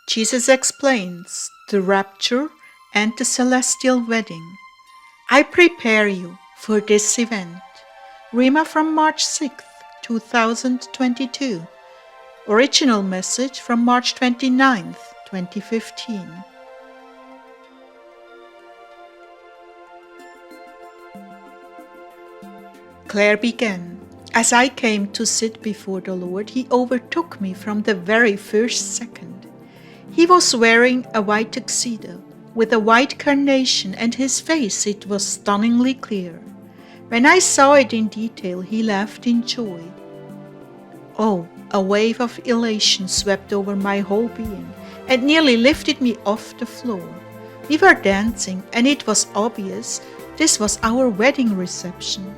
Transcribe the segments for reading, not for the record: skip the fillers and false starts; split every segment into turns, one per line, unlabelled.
Jesus explains the rapture and the celestial wedding. I prepare you for this event. Rima from March 6th, 2022. Original message from March 29th, 2015. Clare began. As I came to sit before the Lord, He overtook me from the very first second. He was wearing a white tuxedo with a white carnation, and His face, it was stunningly clear. When I saw it in detail, He laughed in joy. Oh, a wave of elation swept over my whole being and nearly lifted me off the floor. We were dancing, and it was obvious this was our wedding reception.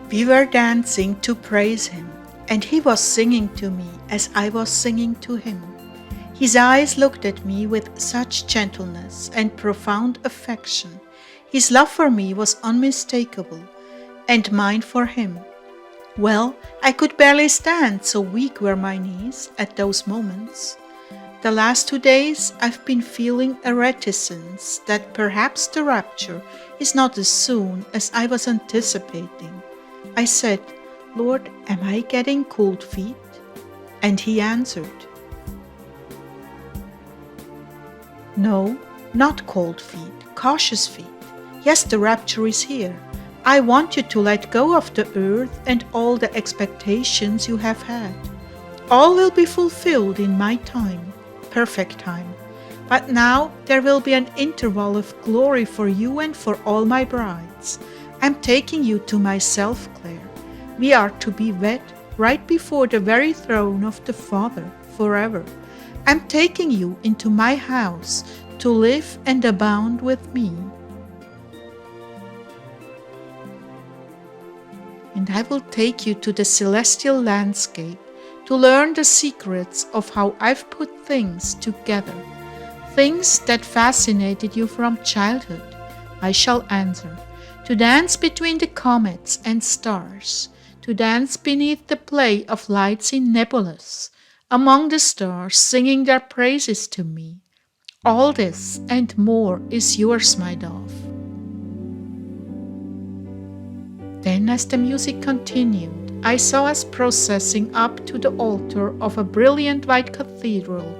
We were dancing to praise Him, and He was singing to me as I was singing to Him. His eyes looked at me with such gentleness and profound affection. His love for me was unmistakable, and mine for Him. Well, I could barely stand, so weak were my knees at those moments. The last 2 days I've been feeling a reticence that perhaps the rapture is not as soon as I was anticipating. I said, Lord, am I getting cold feet? And He answered, No, not cold feet, cautious feet. Yes, the rapture is here. I want you to let go of the earth and all the expectations you have had. All will be fulfilled in my time, perfect time. But now there will be an interval of glory for you and for all my brides. I'm taking you to myself, Clare. We are to be wed right before the very throne of the Father forever. I'm taking you into my house to live and abound with me. And I will take you to the celestial landscape to learn the secrets of how I've put things together. Things that fascinated you from childhood, I shall answer. To dance between the comets and stars, to dance beneath the play of lights in nebulas, among the stars singing their praises to me. All this and more is yours, my dove. Then, as the music continued, I saw us processing up to the altar of a brilliant white cathedral,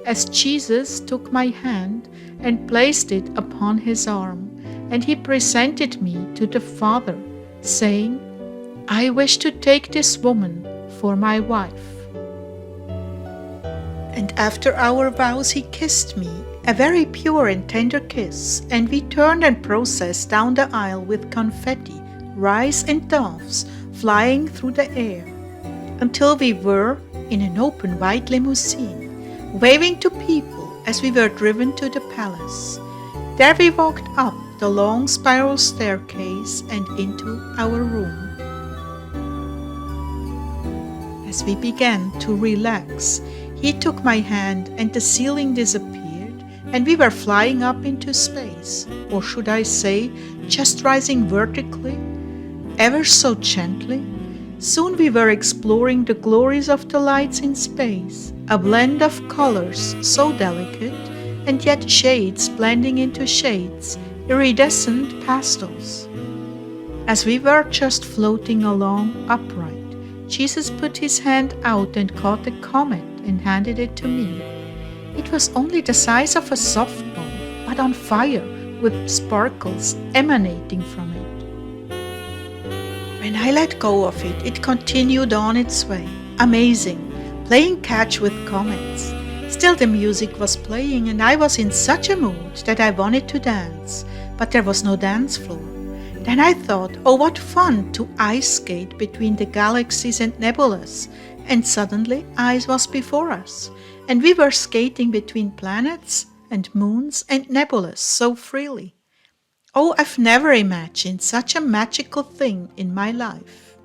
as Jesus took my hand and placed it upon His arm, and He presented me to the Father, saying, I wish to take this woman for my wife. And after our vows He kissed me, a very pure and tender kiss, and we turned and processed down the aisle with confetti, rice and doves flying through the air, until we were in an open white limousine, waving to people as we were driven to the palace. There we walked up the long spiral staircase and into our room. As we began to relax, He took my hand and the ceiling disappeared, and we were flying up into space, or should I say, just rising vertically, ever so gently. Soon we were exploring the glories of the lights in space, a blend of colors so delicate, and yet shades blending into shades, iridescent pastels. As we were just floating along upright, Jesus put His hand out and caught a comet and handed it to me. It was only the size of a softball, but on fire, with sparkles emanating from it. When I let go of it, it continued on its way, amazing, playing catch with comets. Still the music was playing, and I was in such a mood that I wanted to dance, but there was no dance floor. Then I thought, oh, what fun to ice skate between the galaxies and nebulas, and suddenly ice was before us, and we were skating between planets and moons and nebulas so freely. Oh, I've never imagined such a magical thing in my life.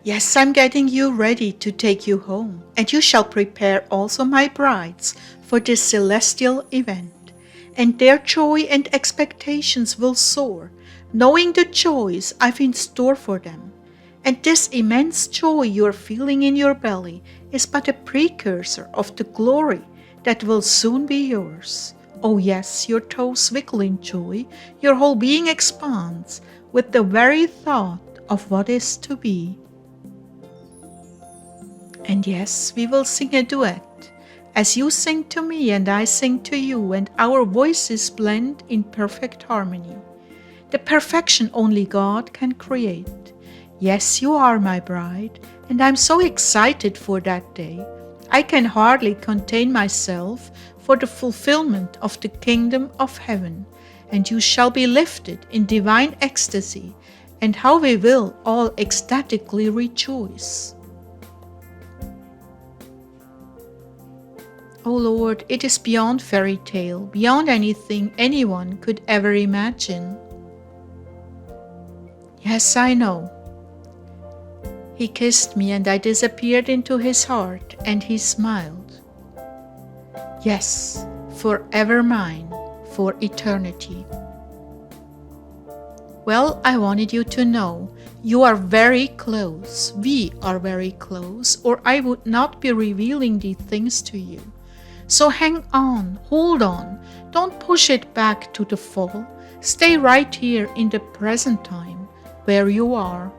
Yes, I'm getting you ready to take you home, and you shall prepare also my brides for this celestial event. And their joy and expectations will soar, knowing the joys I've in store for them. And this immense joy you are feeling in your belly is but a precursor of the glory that will soon be yours. Oh yes, your toes wiggle in joy, your whole being expands with the very thought of what is to be. And yes, we will sing a duet, as you sing to me and I sing to you, and our voices blend in perfect harmony. The perfection only God can create. Yes, you are my bride, and I'm so excited for that day. I can hardly contain myself for the fulfillment of the kingdom of heaven, and you shall be lifted in divine ecstasy, and how we will all ecstatically rejoice. O Lord, it is beyond fairy tale, beyond anything anyone could ever imagine. Yes, I know. He kissed me and I disappeared into his heart, and he smiled. Yes, forever mine, for eternity. Well, I wanted you to know you are very close. We are very close, or I would not be revealing these things to you. So hang on, hold on, don't push it back to the fall. Stay right here in the present time, where you are.